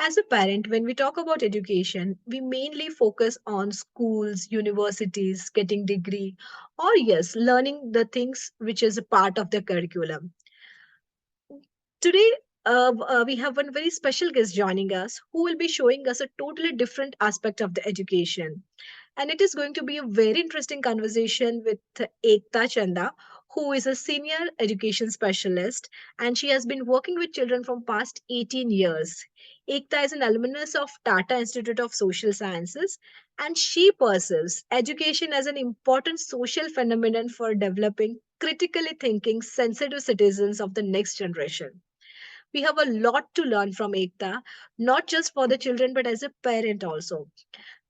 As a parent, when we talk about education, we mainly focus on schools, universities, getting degree, or yes, learning the things which is a part of the curriculum. Today, we have one very special guest joining us who will be showing us a totally different aspect of the education. And it is going to be a very interesting conversation with Aekta Chanda, who is a senior education specialist, and she has been working with children from past 18 years. Ekta is an alumnus of Tata Institute of Social Sciences, and she perceives education as an important social phenomenon for developing critically thinking, sensitive citizens of the next generation. We have a lot to learn from Ekta, not just for the children, but as a parent also.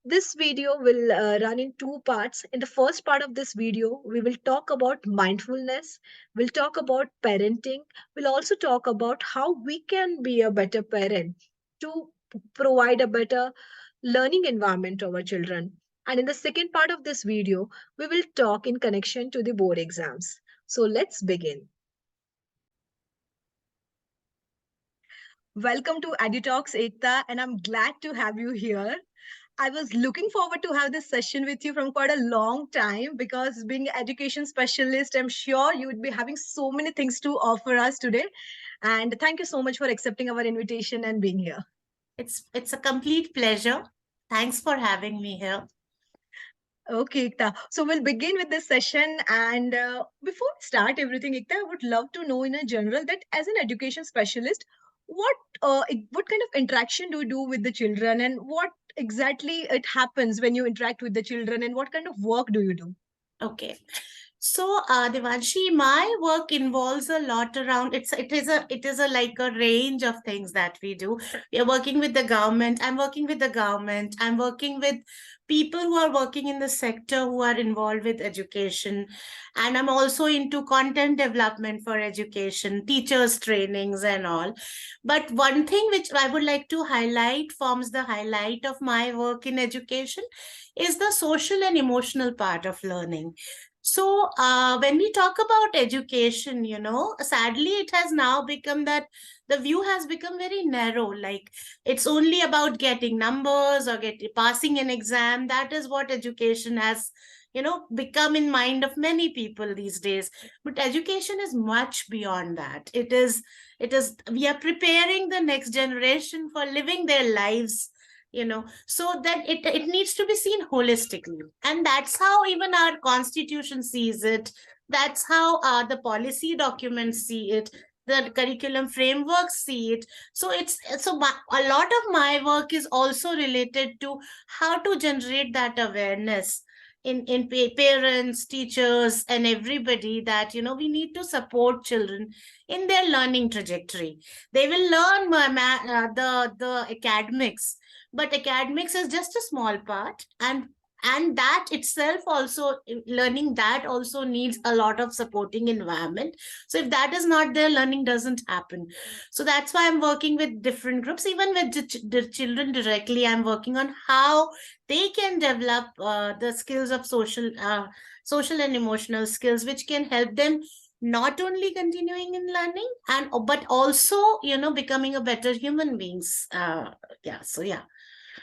This video will run in two parts. In the first part of this video, we will talk about mindfulness, we'll talk about parenting, we'll also talk about how we can be a better parent to provide a better learning environment to our children. And in the second part of this video, we will talk in connection to the board exams. So let's begin. Welcome to EduTalks, Ekta, and I'm glad to have you here. I was looking forward to have this session with you from quite a long time because being an education specialist, I'm sure you would be having so many things to offer us today. And thank you so much for accepting our invitation and being here. It's a complete pleasure. Thanks for having me here. Okay, Ikta. So we'll begin with this session. And before we start everything, Ikta, I would love to know in a general that as an education specialist, what kind of interaction do you do with the children, and what exactly it happens when you interact with the children, and what kind of work do you do? Okay. So, Devanshi, my work involves a lot around it is a like a range of things that we do. We are working with the government. I'm working with the government. I'm working with people who are working in the sector who are involved with education, and I'm also into content development for education, teachers trainings and all. But one thing which I would like to highlight forms the highlight of my work in education is the social and emotional part of learning. So, when we talk about education, sadly, it has now become that the view has become very narrow. Like it's only about getting numbers or passing an exam. That is what education has, become in mind of many people these days. But education is much beyond that. We are preparing the next generation for living their lives, so that it needs to be seen holistically, and that's how even our constitution sees it. That's how the policy documents see it, the curriculum frameworks see it. A lot of my work is also related to how to generate that awareness in parents, teachers, and everybody, that we need to support children in their learning trajectory. They will learn the academics, but academics is just a small part, and that itself also, learning that also needs a lot of supporting environment. So if that is not there, learning doesn't happen. So that's why I'm working with different groups, even with the children directly. I'm working on how they can develop the skills of social and emotional skills, which can help them not only continuing in learning, and but also becoming a better human beings. Yeah.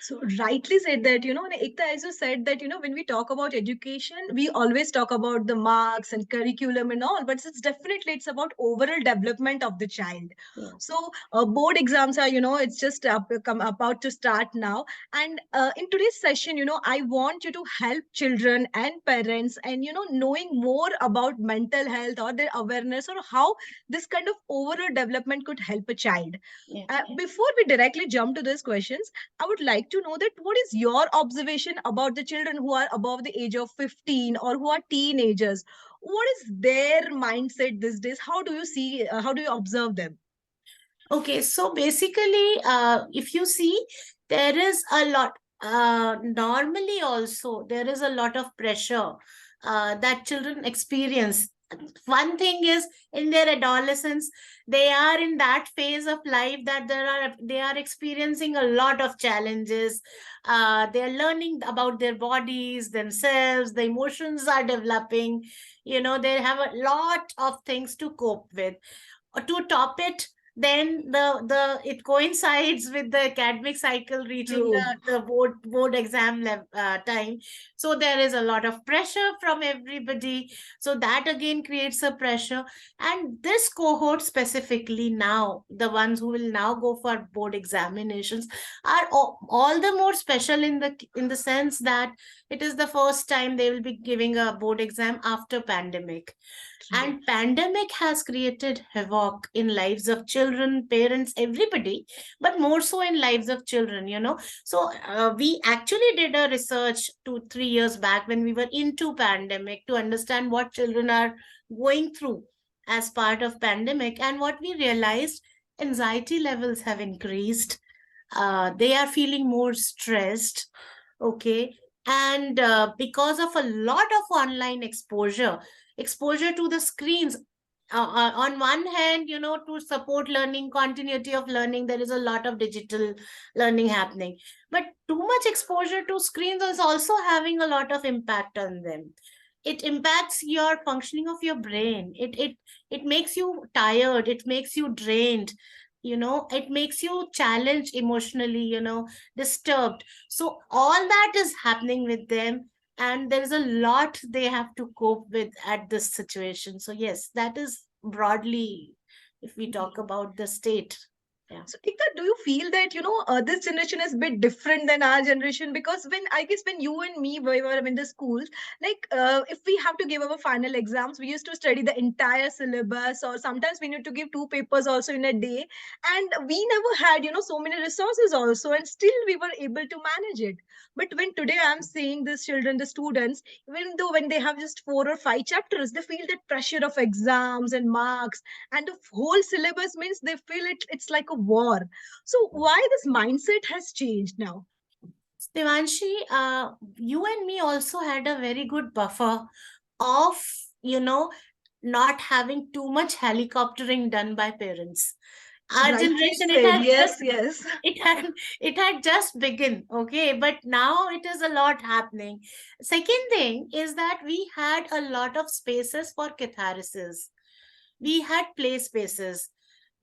So rightly said that, Ekta also said that, when we talk about education, we always talk about the marks and curriculum and all, but it's about overall development of the child. Yeah. So board exams are, it's just about to start now. And in today's session, I want you to help children and parents and, knowing more about mental health or their awareness or how this kind of overall development could help a child. Yeah. Before we directly jump to these questions, I would like to know that what is your observation about the children who are above the age of 15 or who are teenagers? What is their mindset these days? How do you see, how do you observe them? Okay, so basically, if you see, there is a lot, normally also, there is a lot of pressure that children experience. One thing is, in their adolescence, they are in that phase of life that they are experiencing a lot of challenges. They are learning about their bodies, themselves, the emotions are developing. They have a lot of things to cope with. To top it, then the it coincides with the academic cycle reaching True. the board exam time. So there is a lot of pressure from everybody, so that again creates a pressure. And this cohort specifically, now the ones who will now go for board examinations, are all the more special in the sense that it is the first time they will be giving a board exam after pandemic. True. And pandemic has created havoc in lives of children, parents, everybody, but more so in lives of children, so we actually did a research 2 3 years back when we were into pandemic, to understand what children are going through as part of pandemic. And what we realized, anxiety levels have increased, they are feeling more stressed. Okay. And because of a lot of online exposure to the screens, on one hand, to support learning, continuity of learning, there is a lot of digital learning happening, but too much exposure to screens is also having a lot of impact on them. It impacts your functioning of your brain. It makes you tired, it makes you drained, it makes you challenged emotionally, disturbed. So all that is happening with them, and there is a lot they have to cope with at this situation. So yes, that is broadly, if we talk about the state. Yeah. So, Ekta, do you feel that this generation is a bit different than our generation? Because when I guess when you and me were in the schools, like if we have to give our final exams, we used to study the entire syllabus, or sometimes we need to give two papers also in a day, and we never had so many resources also, and still we were able to manage it. But when today I'm seeing these children, the students, even though when they have just 4 or 5 chapters, they feel that pressure of exams and marks, and the whole syllabus means they feel it's like a war. So why this mindset has changed now? Devanshi, you and me also had a very good buffer of, you know, not having too much helicoptering done by parents. Our Rightly generation, it said. has just Yes, yes. it had it had just begun, okay, but now it is a lot happening. Second thing is that we had a lot of spaces for catharsis. We had play spaces,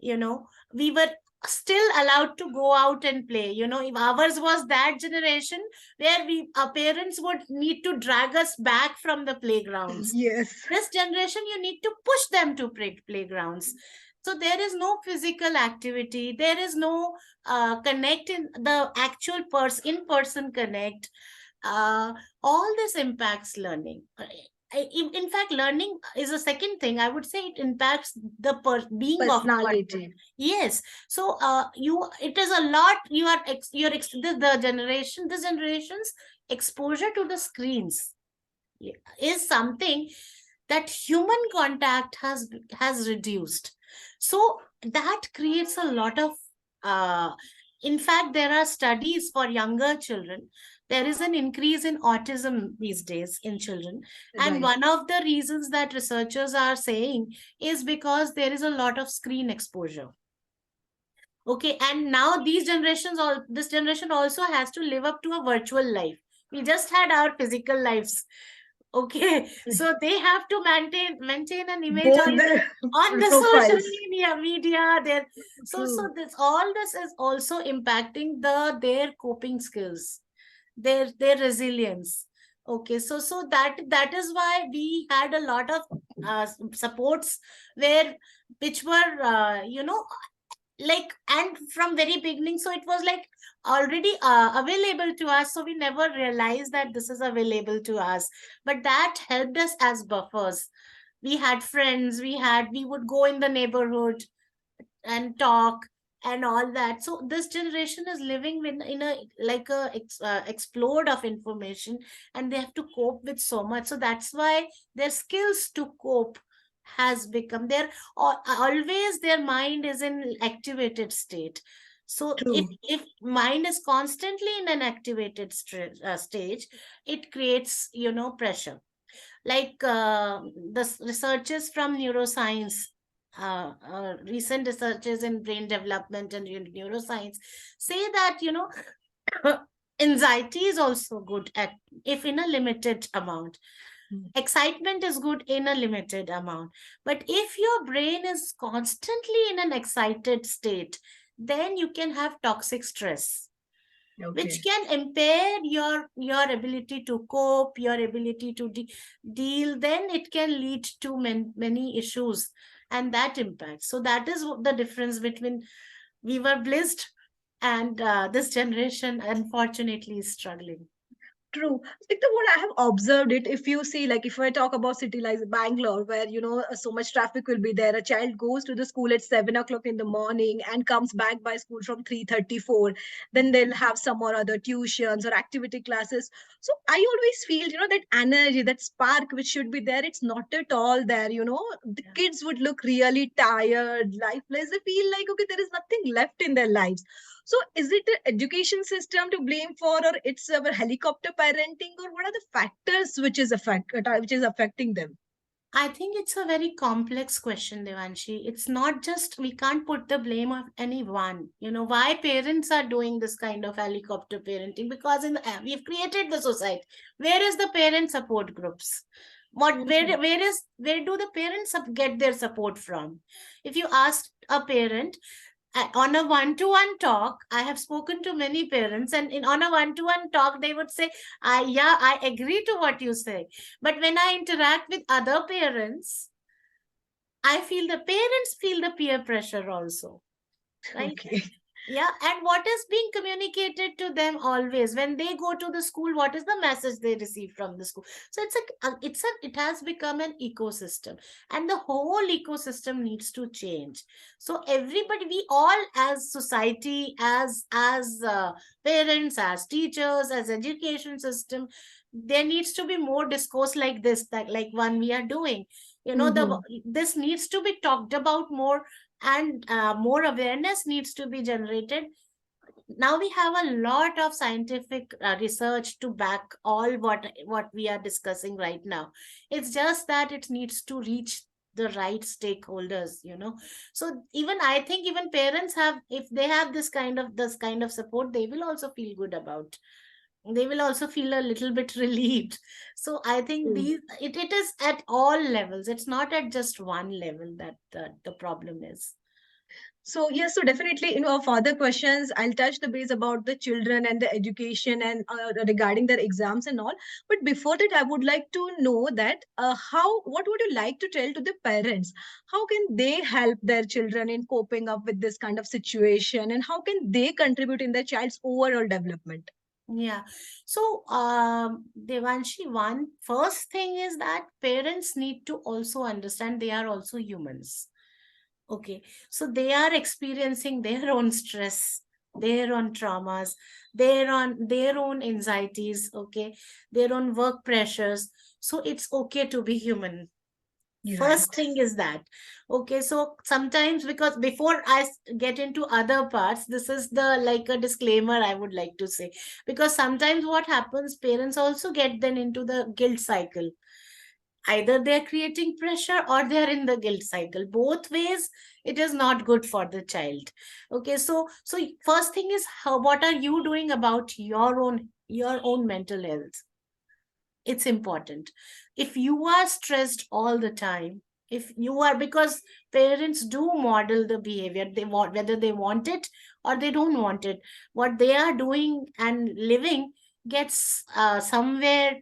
we were still allowed to go out and play. If ours was that generation where our parents would need to drag us back from the playgrounds. Yes. This generation, you need to push them to playgrounds. So there is no physical activity, there is no connect in the actual in person connect. uh, all this impacts learning. In fact, learning is a second thing. I would say it impacts the being of a person. Personality. Yes. So it is a lot. The generation, this generation's exposure to the screens is something that human contact has reduced. So that creates a lot of uh, in fact, there are studies for younger children. There is an increase in autism these days in children, and Right. one of the reasons that researchers are saying is because there is a lot of screen exposure. Okay, and now this generation also has to live up to a virtual life. We just had our physical lives. Okay, so they have to maintain an image Both on the the social profiles. media there. So True. this all this is also impacting their coping skills, their resilience. Okay, so that is why we had a lot of supports where which were like, and from very beginning, so it was like already available to us, so we never realized that this is available to us. But that helped us as buffers. We had friends, we would go in the neighborhood and talk and all that. So this generation is living in a like a explode of information, and they have to cope with so much. So that's why their skills to cope has become always their mind is in activated state. So True. if mind is constantly in an activated stage, it creates pressure. Like the researchers from neuroscience, recent researchers in brain development and neuroscience say that anxiety is also good at if in a limited amount. Excitement is good in a limited amount. But if your brain is constantly in an excited state, then you can have toxic stress, which Okay. can impair your ability to cope, your ability to deal. Then it can lead to many issues, and that impacts. So that is the difference between we were blessed and this generation unfortunately is struggling. True. Like the what I have observed it, if you see, like if I talk about city like Bangalore, where so much traffic will be there. A child goes to the school at 7 o'clock in the morning and comes back by school from 3:34. Then they'll have some or other tuitions or activity classes. So I always feel, that energy, that spark which should be there, it's not at all there. The Yeah. kids would look really tired, lifeless. They feel like okay, there is nothing left in their lives. So is it the education system to blame for, or it's our helicopter parenting, or what are the factors which is affecting them? I think it's a very complex question, Devanshi. It's not just, we can't put the blame of anyone. Why parents are doing this kind of helicopter parenting? Because we've created the society. Where is the parent support groups? Mhm. Where do the parents get their support from? If you ask a parent, on a one-to-one talk, I have spoken to many parents, and on a one-to-one talk they would say, yeah, I agree to what you say. But when I interact with other parents, I feel the parents feel the peer pressure also, right? Okay. Yeah, and what is being communicated to them always when they go to the school? What is the message they receive from the school? So it has become an ecosystem, and the whole ecosystem needs to change. So everybody, we all, as society, as parents, as teachers, as education system, there needs to be more discourse like this, that like one we are doing. The Hmm. this needs to be talked about more, and more awareness needs to be generated. Now we have a lot of scientific research to back all what we are discussing right now. It's just that it needs to reach the right stakeholders. So even I think even parents have, if they have this kind of support, they will also feel good about, they will also feel a little bit relieved. So I think it is at all levels, it's not at just one level that the problem is. So yes, so definitely, our further questions, I'll touch the base about the children and the education and regarding their exams and all. But before that, I would like to know that what would you like to tell to the parents? How can they help their children in coping up with this kind of situation, and how can they contribute in their child's overall development? Yeah. So, Devanshi, one first thing is that parents need to also understand they are also humans. Okay. So they are experiencing their own stress, their own traumas, their own anxieties, okay, their own work pressures. So it's okay to be human. You're right. First thing is that. Okay, so sometimes, because before I get into other parts, this is the like a disclaimer I would like to say, because sometimes what happens, parents also get then into the guilt cycle. Either they're creating pressure or they're in the guilt cycle. Both ways, it is not good for the child. Okay, so first thing is, what are you doing about your own mental health? It's important. If you are stressed all the time, if you are, because parents do model the behavior they want, whether they want it or they don't want it, what they are doing and living gets somewhere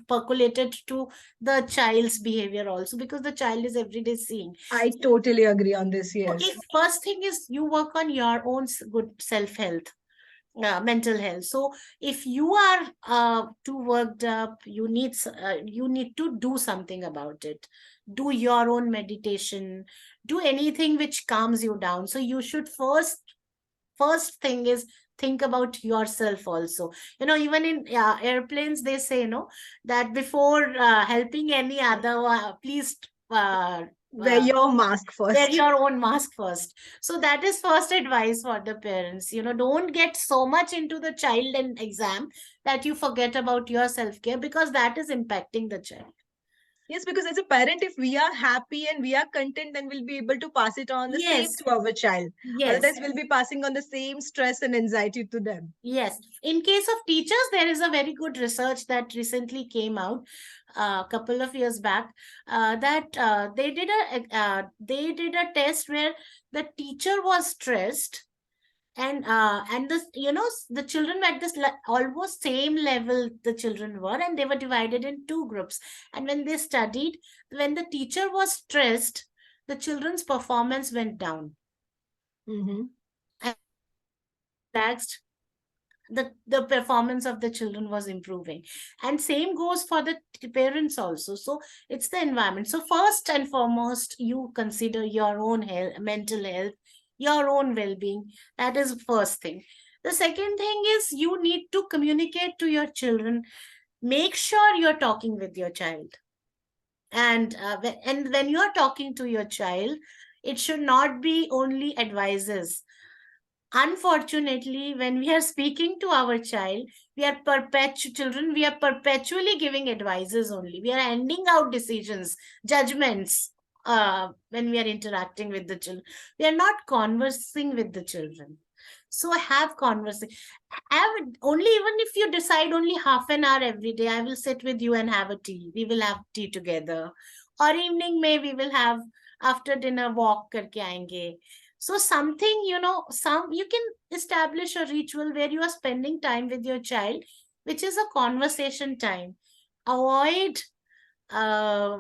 percolated to the child's behavior also, because the child is everyday seeing. I totally agree on this. So Yes. if first thing is you work on your own good self health, mental health. So if you are too worked up, you need to do something about it. Do your own meditation, do anything which calms you down. So you should first thing is think about yourself also. Even in airplanes they say, that before helping any other, please Wear uh, your mask wear first. your own mask first. So that is first advice for the parents. Don't get so much into the child and exam that you forget about your self care, because that is impacting the child. Yes, because as a parent, if we are happy and we are content, then we'll be able to pass it on the same Yes, to our child. yes. Otherwise, we'll be passing on the same stress and anxiety to them. Yes. In case of teachers, there is a very good research that recently came out a couple of years back, that they did a test where the teacher was stressed, and this, the children at this almost same level the children were, and they were divided in two groups. And when they studied, when the teacher was stressed, the children's performance went down. Mm-hmm. And relaxed, the performance of the children was improving. And same goes for the parents also. So it's the environment. So first and foremost, you consider your own health, mental health, your own well-being. That is the first thing. The second thing is you need to communicate to your children. Make sure you're talking with your child. And when you're talking to your child, it should not be only advices. Unfortunately, when we are speaking to our child, we are perpetually giving advices only. We are handing out decisions, judgments, when we are interacting with the children. We are not conversing with the children. So have conversation. Have only, even if you decide only half an hour every day, I will sit with you and have a tea. We will have tea together. Or evening, may we will have after dinner walk करके आएंगे. So something, you can establish a ritual where you are spending time with your child, which is a conversation time. Avoid uh,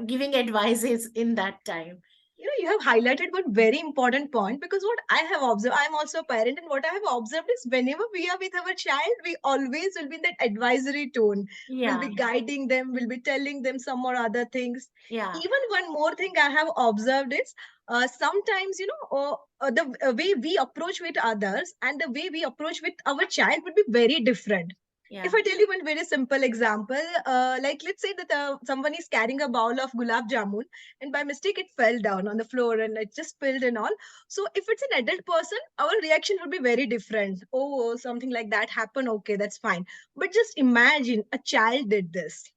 giving advices in that time. You have highlighted one very important point, because what I have observed, I'm also a parent, and what I have observed is whenever we are with our child, we always will be in that advisory tone. We'll Yeah, be guiding them, we'll be telling them some or other things. yeah, Even one more thing I have observed is sometimes, the way we approach with others and the way we approach with our child would be very different. If yeah. I tell you one very simple example, like let's say that someone is carrying a bowl of gulab jamun, and by mistake it fell down on the floor and it just spilled and all. So if it's an adult person, our reaction would be very different. Oh, something like that happened, okay, that's fine. But just imagine a child did this.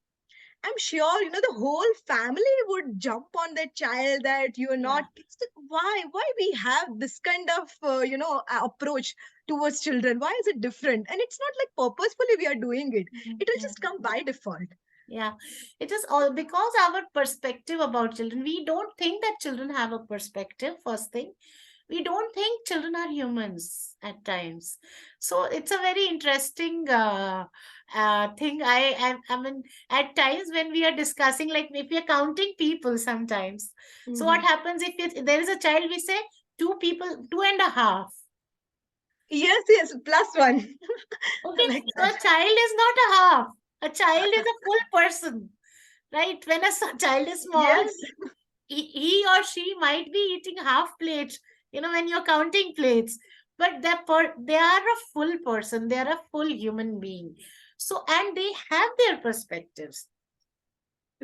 I'm sure the whole family would jump on that child, that you're Yeah. not. Why we have this kind of approach towards children? Why is it different? And it's not like purposefully we are doing it. It will Mhm. just come by default. Yeah, it is all because our perspective about children. We don't think that children have a perspective, first thing. We don't think children are humans at times. So it's a very interesting thing. I mean, at times when we are discussing, like if we are counting people sometimes. So what Mhm. happens if there is a child, we say two people, two and a half. Yes, yes, plus one. Okay, Like so that. a child is not a half. A child is a full person, right? When a child is small, Yes, he or she might be eating half plate, when you're counting plates, but they are a full person, they are a full human being. So, and they have their perspectives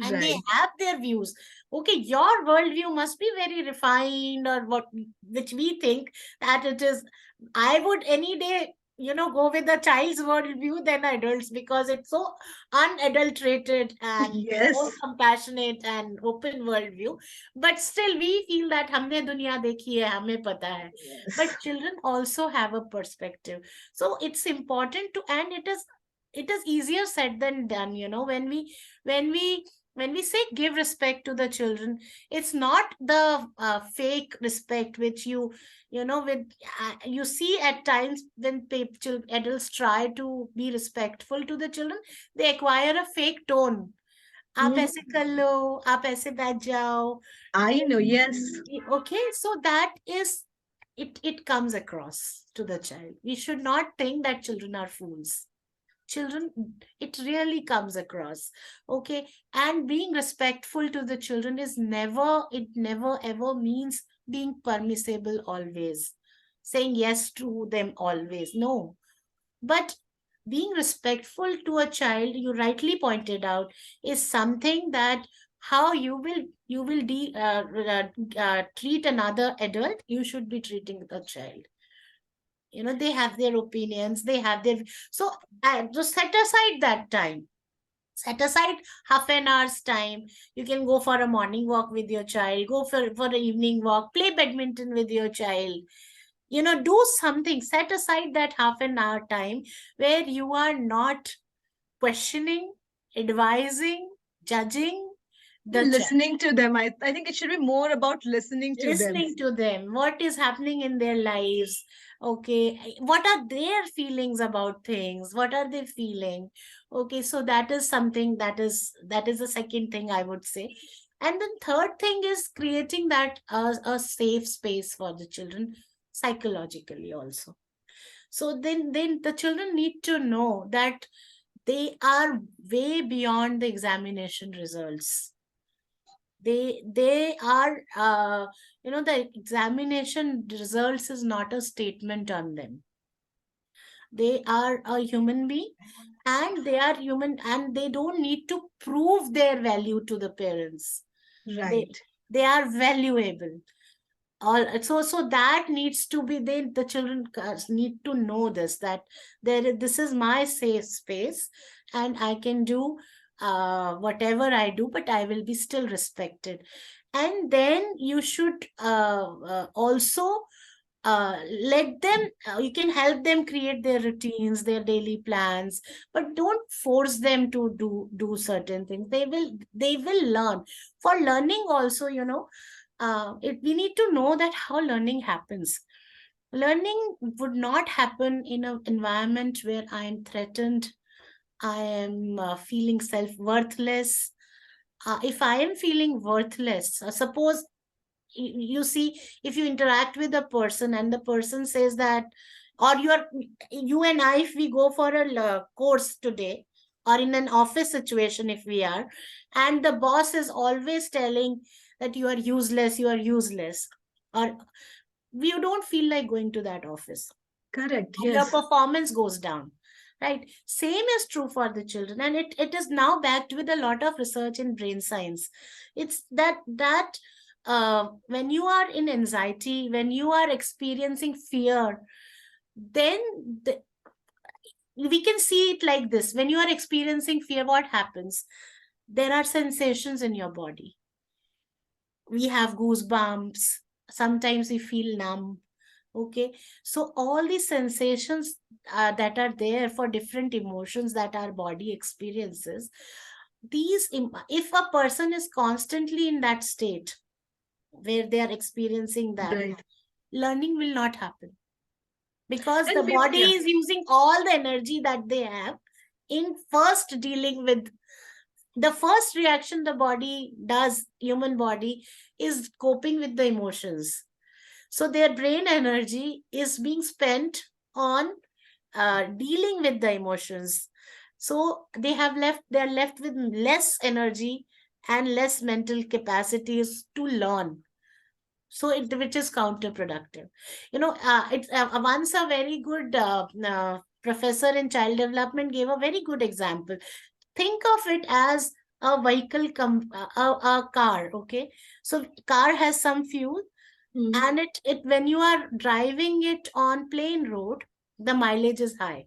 and they right. have their views. Okay, your worldview must be very refined, or what, which we think that it is. I would any day, go with the child's worldview than adults, because it's so unadulterated and more Yes, compassionate and open worldview. But still, we feel that हमने दुनिया देखी है, हमें पता है. yes. But children also have a perspective, so it's important to, and it is easier said than done. When we when we say give respect to the children, it's not the fake respect which with you see at times when adults try to be respectful to the children, they acquire a fake tone. आप Mhm. ऐसे कर लो, आप ऐसे बैठ जाओ. I know, yes. Okay, so that is, it comes across to the child. We should not think that children are fools. Children, it really comes across. Okay, and being respectful to the children is never, it never ever means being permissible always, saying yes to them always. No, but being respectful to a child, you rightly pointed out, is something that how you will treat another adult, you should be treating the child. They have their opinions, they have their, so just set aside that time. Set aside half an hour's time. You can go for a morning walk with your child, go for an evening walk, play badminton with your child. Do something. Set aside that half an hour time where you are not questioning, advising, judging the child. Listening to them. I think it should be more about listening to them. Listening to them, what is happening in their lives. Okay, what are their feelings about things, what are they feeling. Okay, so that is something, that is the second thing I would say. And then third thing is creating that a safe space for the children psychologically also. So then the children need to know that they are way beyond the examination results. They are the examination results is not a statement on them. They are a human being, and they are human, and they don't need to prove their value to the parents. they Right. they are valuable. All so so that needs to be, the children need to know this, that this is my safe space, and I can do whatever I do, but I will be still respected. And then you should also let them, you can help them create their routines, their daily plans, but don't force them to do certain things. They will learn. For learning also, we need to know that how learning happens. Learning would not happen in an environment where I am threatened, I am feeling self worthless. If I am feeling worthless, suppose you see, if you interact with a person and the person says that, or you and I, if we go for a course today, or in an office situation if we are, and the boss is always telling that you are useless, you are useless, or you don't feel like going to that office, Correct. and your Yes. performance goes down, right? Same is true for the children, and it is now backed with a lot of research in brain science. It's that when you are in anxiety, when you are experiencing fear, then we can see it like this: when you are experiencing fear, what happens? There are sensations in your body. We have goosebumps, sometimes we feel numb. Okay, so all these sensations that are there for different emotions that our body experiences, if a person is constantly in that state where they are experiencing that, Right. learning will not happen, because the And body yeah. is using all the energy that they have in first dealing with. The first reaction the body does, human body, is coping with the emotions. So their brain energy is being spent on dealing with the emotions. So they're left with less energy and less mental capacities to learn. So which is counterproductive. It's once a very good professor in child development gave a very good example. Think of it as a vehicle, a car. Okay, so car has some fuel, Mm. and it when you are driving it on plain road, the mileage is high.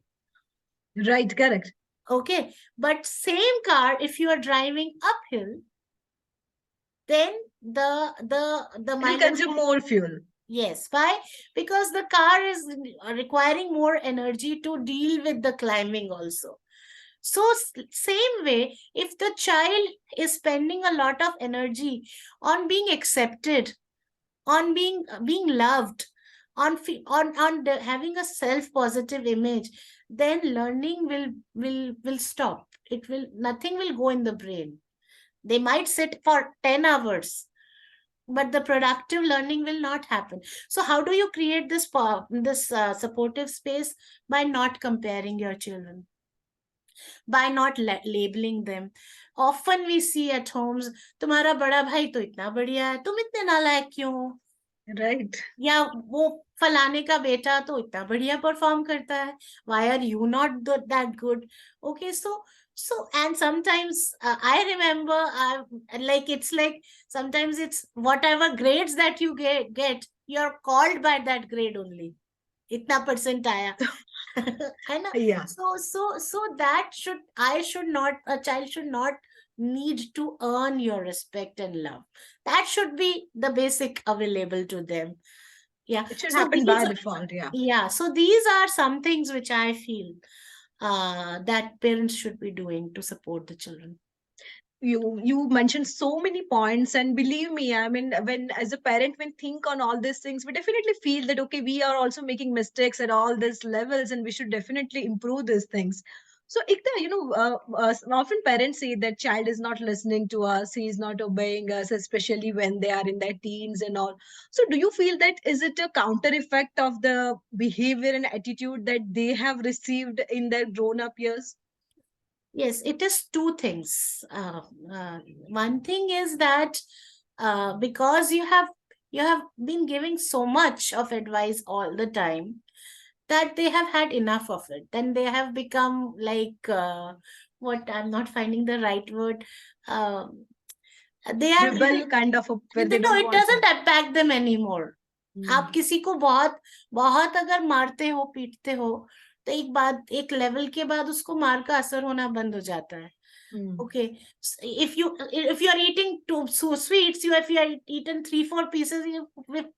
Right. Correct. Okay, but same car, if you are driving uphill, then the It'll mileage. consume more fuel. Yes, why? Because the car is requiring more energy to deal with the climbing also. So same way, if the child is spending a lot of energy on being accepted, on being loved, having a self positive image, then learning will stop. It will Nothing will go in the brain. They might sit for 10 hours, but the productive learning will not happen. So how do you create this supportive space? By not comparing your children, by not labeling them. Often we see at homes, तुम्हारा बड़ा भाई तो इतना बढ़िया है, तुम इतने नालायक क्यों हो? Right. या वो फलाने का बेटा तो इतना बढ़िया परफॉर्म करता है, why are you not that good? Okay, so and sometimes I remember, like it's like sometimes it's whatever grades that you get, you're called by that grade only. इतना परसेंट आया. I know. Yeah, So that should, I should not, a child should not need to earn your respect and love. That should be the basic available to them. Yeah. it should So happen these by are, default. Yeah. yeah, so these are some things which I feel that parents should be doing to support the children. You mentioned so many points, and believe me, I mean, when as a parent, when think on all these things, we definitely feel that okay, we are also making mistakes at all these levels, and we should definitely improve these things. So Ikta, often parents say that child is not listening to us, he is not obeying us, especially when they are in their teens and all. So do you feel that is it a counter effect of the behavior and attitude that they have received in their grown up years? Yes, it is two things. One thing is that because you have been giving so much of advice all the time, that they have had enough of it. Then they have become like what, I'm not finding the right word. Uh, they are, Rebel kind of a, where they no, don't it want to. doesn't impact them anymore. आप Hmm. किसी को बहुत बहुत अगर मारते हो पीटते हो, तो एक बात, एक लेवल के बाद उसको मार का असर होना बंद हो जाता है. Hmm. Okay, if you are eating two so sweets, you, if you are eaten 3 4 pieces,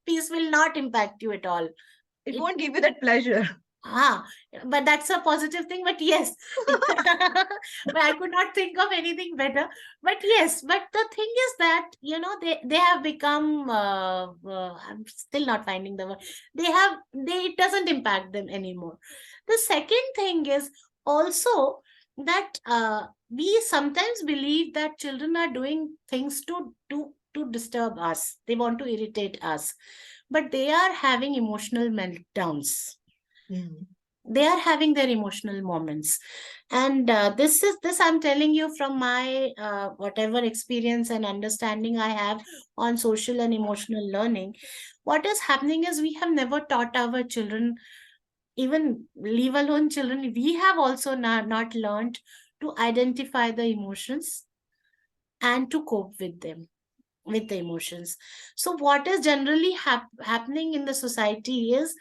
piece will not impact you at all. It It, won't give you that pleasure. ah, but that's a positive thing. But yes, but I could not think of anything better. But yes, but the thing is that, they have become. I'm still not finding the word. It doesn't impact them anymore. The second thing is also that we sometimes believe that children are doing things to disturb us. They want to irritate us, but they are having emotional meltdowns. Hmm. They are having their emotional moments, and this I'm telling you from my whatever experience and understanding I have on social and emotional learning. What is happening is we have never taught our children, even leave alone children, we have also not learned to identify the emotions and to cope with them, with the emotions. So what is generally happening in the society is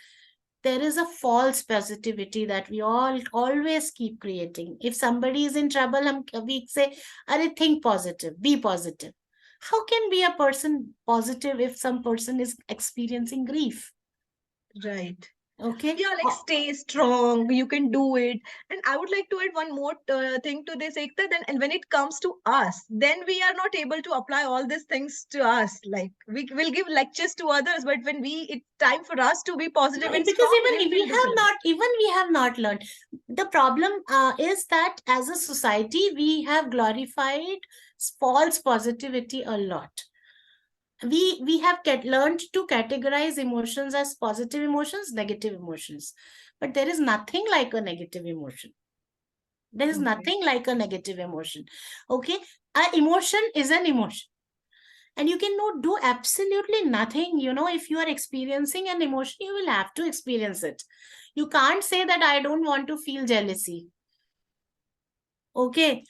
there is a false positivity that we all always keep creating. If somebody is in trouble, we say, "Arey, think positive, be positive." How can be a person positive if some person is experiencing grief? Right. Okay. Yeah, like stay strong, you can do it. And I would like to add one more thing to this, Ekta. Then, and when it comes to us, then we are not able to apply all these things to us. Like we will give lectures to others, but when it's time for us to be positive and Because strong, we even we feel have different. not, even we have not learned. The problem is that as a society we have glorified false positivity a lot. We have learned to categorize emotions as positive emotions, negative emotions, but there is nothing like a negative emotion. There is Okay. nothing like a negative emotion. Okay, a emotion is an emotion, and you can do absolutely nothing. If you are experiencing an emotion, you will have to experience it. You can't say that I don't want to feel jealousy. Okay,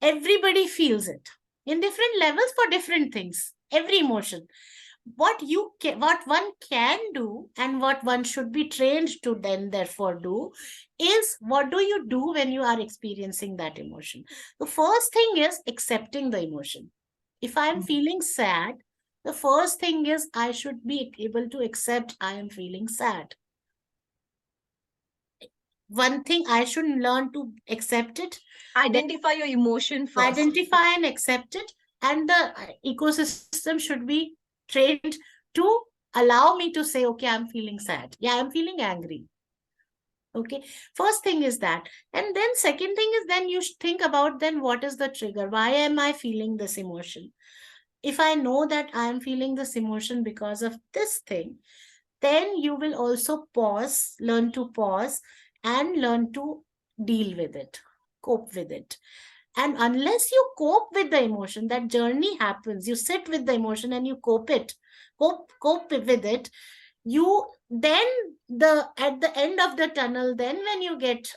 everybody feels it in different levels for different things, every emotion. What one can do and what one should be trained to then therefore do is, what do you do when you are experiencing that emotion? The first thing is accepting the emotion. If I am Mm. feeling sad, the first thing is I should be able to accept I am feeling sad. One thing, I should learn to accept it, then Identify your emotion first. identify and accept it, and the ecosystem should be trained to allow me to say, okay, I'm feeling sad, yeah, I'm feeling angry. Okay, first thing is that. And then second thing is, then you should think about, then what is the trigger, why am I feeling this emotion? If I know that I am feeling this emotion because of this thing, then you will also pause, learn to pause, and learn to deal with it, cope with it. And unless you cope with the emotion, that journey happens, you sit with the emotion and you cope with it, you then, the at the end of the tunnel, then when you get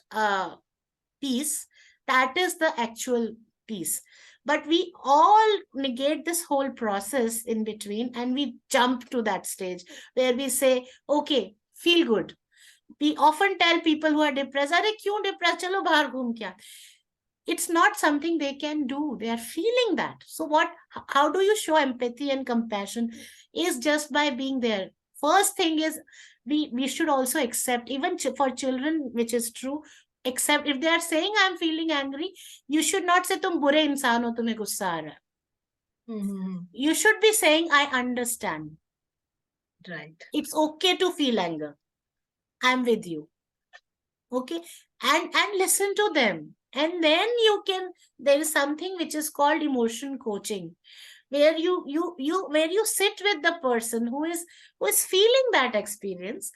peace, that is the actual peace. But we all negate this whole process in between, and we jump to that stage where we say, okay, feel good. We often tell people who are depressed, अरे क्यों depressed, चलो बाहर घूम के आते. It's not something they can do. They are feeling that. So what, how do you show empathy and compassion? Is just by being there. First thing is, we should also accept, even for children, which is true, accept if they are saying I'm feeling angry, you should not say तुम बुरे इंसान हो, तुम्हें गुस्सा आ रहा है. Mm-hmm. You should be saying I understand. Right. It's okay to feel anger. I'm with you. Okay. And listen to them. And then you can, there is something which is called emotion coaching, where you sit with the person who is feeling that experience.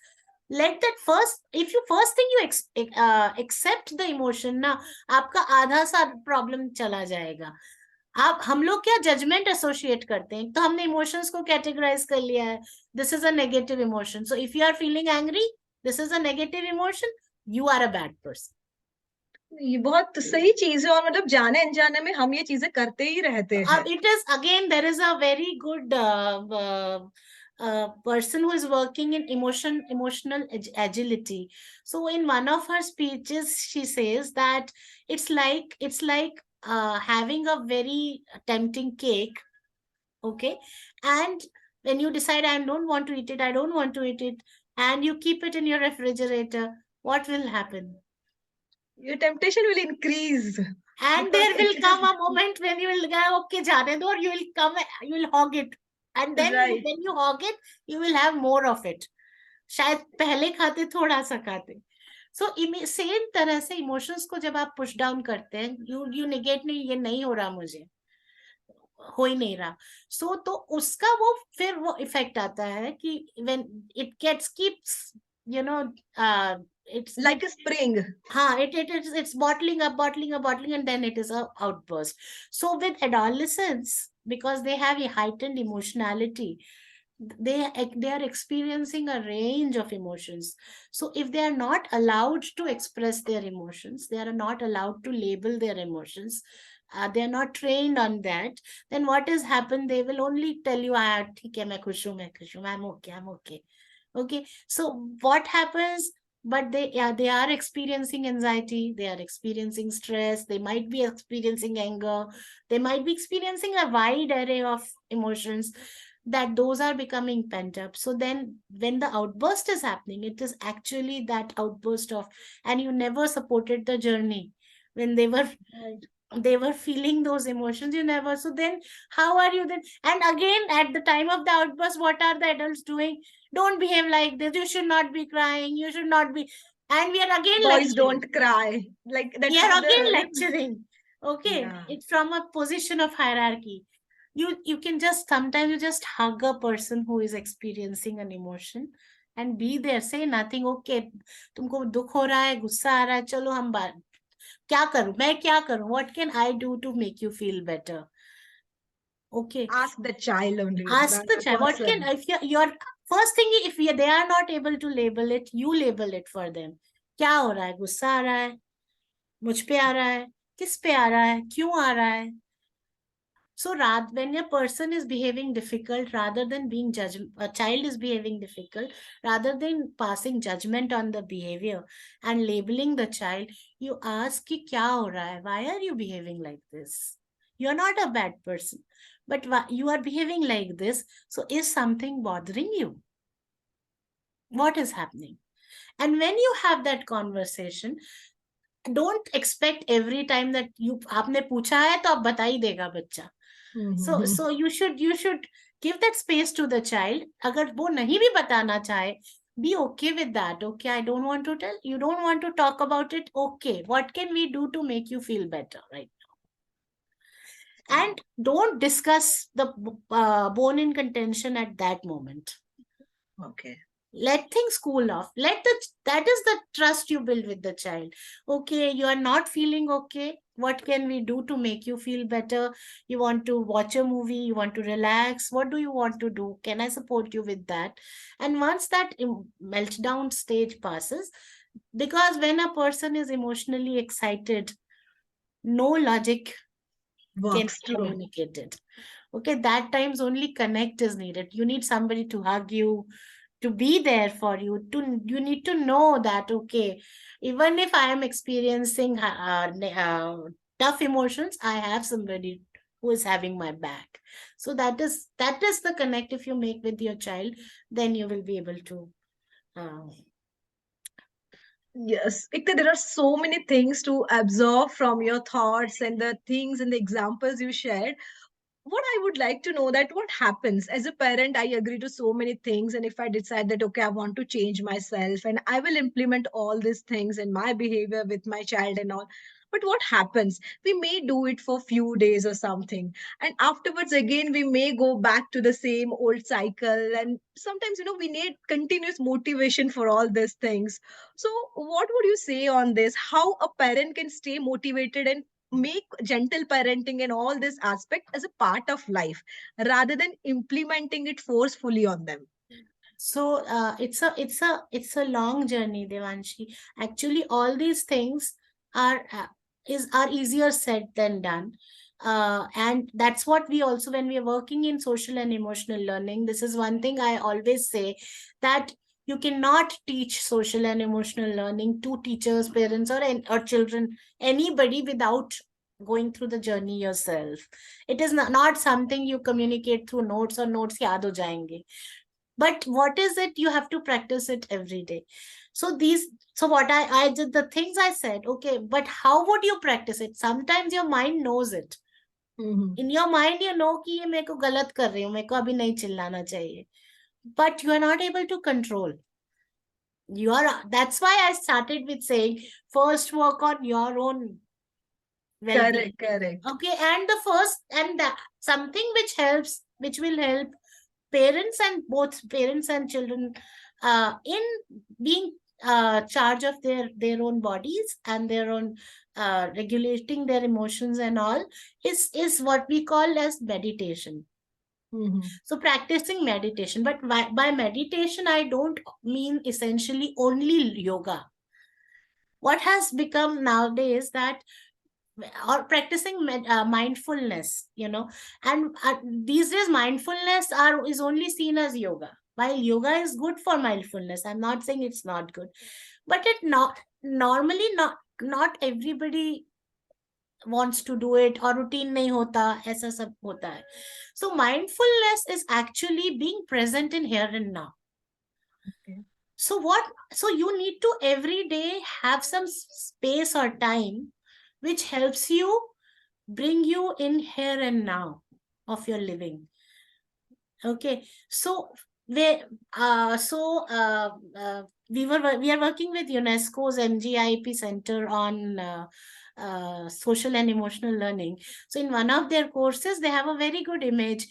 Let that first, if you first thing you accept the emotion ना, आपका आधा सा problem चला जाएगा. आप, हम लोग क्या जजमेंट एसोसिएट करते हैं, तो हमने इमोशंस को कैटेगराइज कर लिया है. This is a negative emotion, so if you are feeling angry, this is a negative emotion, you are a bad person. ये बहुत सही चीज है, और मतलब जाने अनजाने में हम ये चीजें करते ही रहते हैं. It is again, there is a very good person who is working in emotional agility. So in one of her speeches, she says that it's like having a very tempting cake, okay, and when you decide I don't want to eat it, I don't want to eat it, and you keep it in your refrigerator, what will happen? Your temptation will increase And because there will it come is a moment when you will go, okay, jane do, or you will come, you will hog it. And then right. when you hog it, you will have more of it. शायद पहले खाते थोड़ा सा खाते. So same तरह से emotions को जब आप पुश डाउन करते हैं, यू निगेट, नहीं ये नहीं हो रहा, मुझे हो ही नहीं रहा. तो उसका वो फिर वो इफेक्ट आता है कि when it gets keeps, you know, it's Like a spring. it's bottling up, bottling, and then it is a outburst. So with adolescents, because they have a heightened emotionality, they are experiencing a range of emotions. So if they are not allowed to express their emotions, they are not allowed to label their emotions, they are not trained on that, then what has happened, they will only tell you, ah, theek hai, main khush hu, I'm okay, I'm okay. Okay, so what happens? But they, yeah, they are experiencing anxiety, they are experiencing stress, they might be experiencing anger, they might be experiencing a wide array of emotions, that those are becoming pent up. So then when the outburst is happening, it is actually that outburst of, and you never supported the journey when Right. they were feeling those emotions, you never. So then how are you then? And again, at the time of the outburst, what are the adults doing? Don't behave like this, you should not be crying, you should not be. And we are again Boys lecturing, don't cry. Like we that's are again the. lecturing. Okay, Yeah. it's from a position of hierarchy. You can just, sometimes you just hug a person who is experiencing an emotion and be there, say nothing. Okay, तुमको दुख हो रहा है, गुस्सा आ रहा है, चलो हम बात, क्या करूं मैं, क्या करूं, what can I do to make you feel better? Okay, Ask the child only, ask the the child, what can, person. if your first thing, if they are not able to label it, you label it for them. क्या हो रहा है, गुस्सा आ रहा है, मुझ पे आ रहा है, किस पे आ रहा है, क्यों आ रहा है? So rather, when a person is behaving difficult, rather than being judged, a child is behaving difficult, rather than passing judgment on the behavior and labeling the child, you ask कि क्या हो रहा है? Why are you behaving like this? You're not a bad person, but you are behaving like this. So is something bothering you? What is happening? And when you have that conversation, don't expect every time that you आपने पूछा है तो अब बता ही देगा बच्चा. So you should give that space to the child. अगर वो नहीं भी बताना चाहे, be okay with that. Okay, I don't want to tell, you don't want to talk about it, okay, what can we do to make you feel better, right? And don't discuss the bone in contention at that moment. Okay. Let things cool off. That is the trust you build with the child. Okay, you are not feeling okay, what can we do to make you feel better? You want to watch a movie, you want to relax, what do you want to do, can I support you with that? And once that meltdown stage passes, because when a person is emotionally excited, no logic can Works. be True. communicated. Okay, that times only connect is needed. You need somebody to hug you, to be there for you. To you need to know that, okay, even if I am experiencing tough emotions, I have somebody who is having my back. So that is the connect. If you make with your child, then you will be able to uh, Yes, Ikta, there are so many things to absorb from your thoughts and the things and the examples you shared. What I would like to know that what happens as a parent, I agree to so many things. And if I decide that, okay, I want to change myself and I will implement all these things in my behavior with my child and all. But what happens? We may do it for few days or something. And afterwards, again, we may go back to the same old cycle. And sometimes, we need continuous motivation for all these things. So, what would you say on this? How a parent can stay motivated and make gentle parenting and all this aspect as a part of life rather than implementing it forcefully on them? So it's a long journey, Devanshi. Actually, all these things are easier said than done. And that's what we also, when we are working in social and emotional learning, this is one thing I always say, that you cannot teach social and emotional learning to teachers, parents, or children, anybody, without going through the journey yourself. It is not something you communicate through notes, or notes yaad ho jayenge. But what is it? You have to practice it every day. So what I did, the things I said, okay, but how would you practice it? Sometimes your mind knows it. Mhm. In your mind, you know कि ये मेरे को गलत कर रही हूँ, मेरे को अभी नहीं चिल्लाना चाहिए. But you are not able to control. That's why I started with saying, first work on your own well-being. Correct, correct. Okay, and the first, and that something which helps, which will help parents, and both parents and children, in being charge of their own bodies and their own regulating their emotions and all, is what we call as meditation. Mhm. So practicing meditation, but by meditation I don't mean essentially only yoga. What has become nowadays, that or practicing mindfulness, and these days mindfulness are is only seen as yoga. While yoga is good for mindfulness, I'm not saying it's not good, but it not normally not everybody wants to do it, or routine नहीं होता, ऐसा सब होता है. So mindfulness is actually being present in here and now. Okay. So you need to every day have some space or time which helps you bring you in here and now of your living. Okay, so we so we are working with UNESCO's MGIP Center on social and emotional learning. So in one of their courses, they have a very good image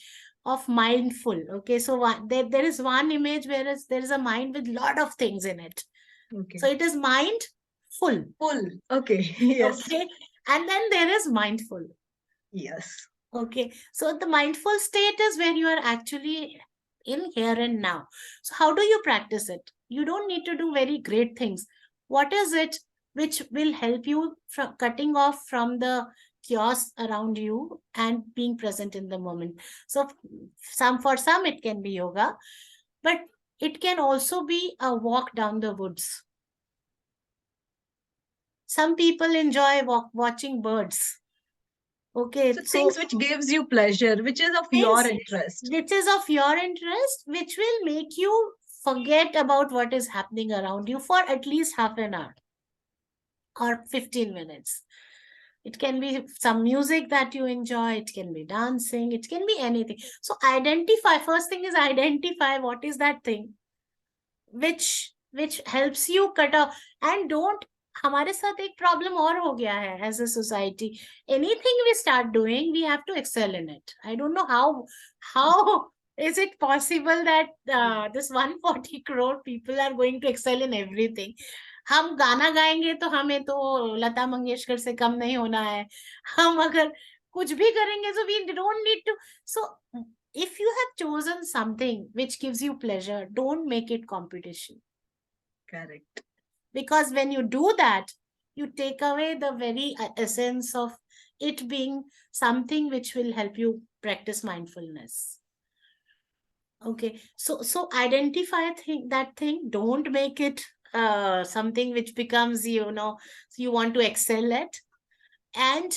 of mindful. Okay, so there is one image where there is a mind with lot of things in it. So Okay. it is mindful. Full. Okay. Yes. Okay, and then there is mindful. Yes. Okay, so the mindful state is where you are actually in here and now. So, how do you practice it? You don't need to do very great things. What is it which will help you from cutting off from the chaos around you and being present in the moment? So, for some it can be yoga, but it can also be a walk down the woods. Some people enjoy watching birds. So Okay, things so which gives you pleasure, which is of your things interest. which is of your interest, which will make you forget about what is happening around you for at least half an hour or 15 minutes. It can be some music that you enjoy, it can be dancing, it can be anything. So identify, first thing is identify what is that thing which helps you cut off. And don't, हमारे साथ एक problem और हो गया है as a society. Anything we start doing we have to excel in it. I don't know how is it possible that this 140 crore people are going to excel in everything. हम गाना गाएंगे तो हमें तो लता मंगेशकर से कम नहीं होना है. हम अगर कुछ भी करेंगे so we don't need to. So if you have chosen something which gives you pleasure, don't make it competition. Correct. Because when you do that, you take away the very essence of it being something which will help you practice mindfulness. Okay. So identify that thing. Don't make it something which becomes, you want to excel at. And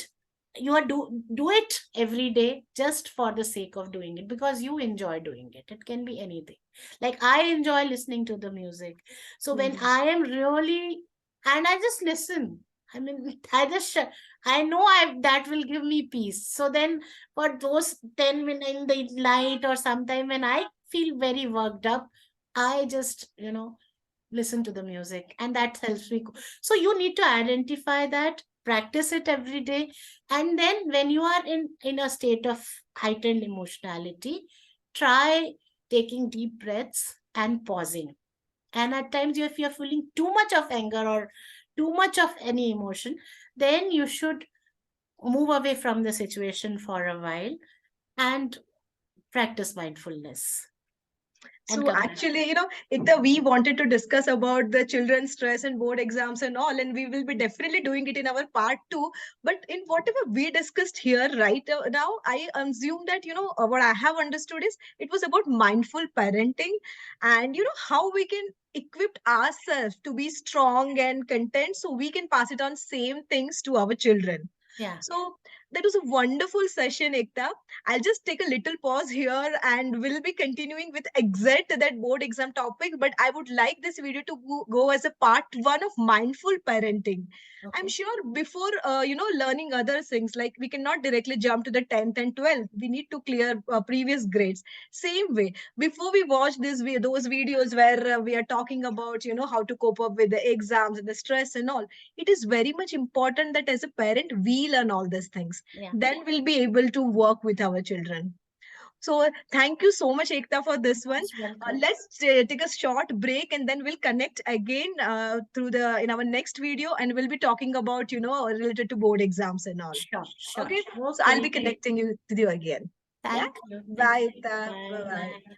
you are do it every day just for the sake of doing it, because you enjoy doing it. It can be anything. Like, I enjoy listening to the music. So when Mhm. I am really, and I just listen, I mean, I know I that will give me peace. So then for those 10 minutes in the night, or sometime when I feel very worked up, I just, listen to the music, and that helps me. So you need to identify that, practice it every day. And then when you are in a state of heightened emotionality, try taking deep breaths and pausing. And at times, if you're feeling too much of anger or too much of any emotion, then you should move away from the situation for a while and practice mindfulness and So come back. actually, Ikta, we wanted to discuss about the children's stress and board exams and all, and we will be definitely doing it in our part 2. But in whatever we discussed here right now, I assume that, what I have understood is it was about mindful parenting, and, how we can equip ourselves to be strong and content so we can pass it on same things to our children. Yeah. So that was a wonderful session, Ekta. I'll just take a little pause here and we'll be continuing with exact that board exam topic. But I would like this video to go as a part 1 of mindful parenting. I'm Okay. sure before, learning other things, like we cannot directly jump to the 10th and 12th. We need to clear previous grades. Same way, before we watch those videos where we are talking about, how to cope up with the exams and the stress and all, it is very much important that as a parent, we learn all these things, Yeah. then we'll be able to work with our children. So thank you so much, Ekta, for this one. Most welcome. Let's take a short break and then we'll connect again through the in our next video, and we'll be talking about related to board exams and all. Sure, sure. Okay, so I'll Okay. be connecting you with you again. Yeah. Thank you. Thank Bye, you. Ekta. Bye Bye. bye.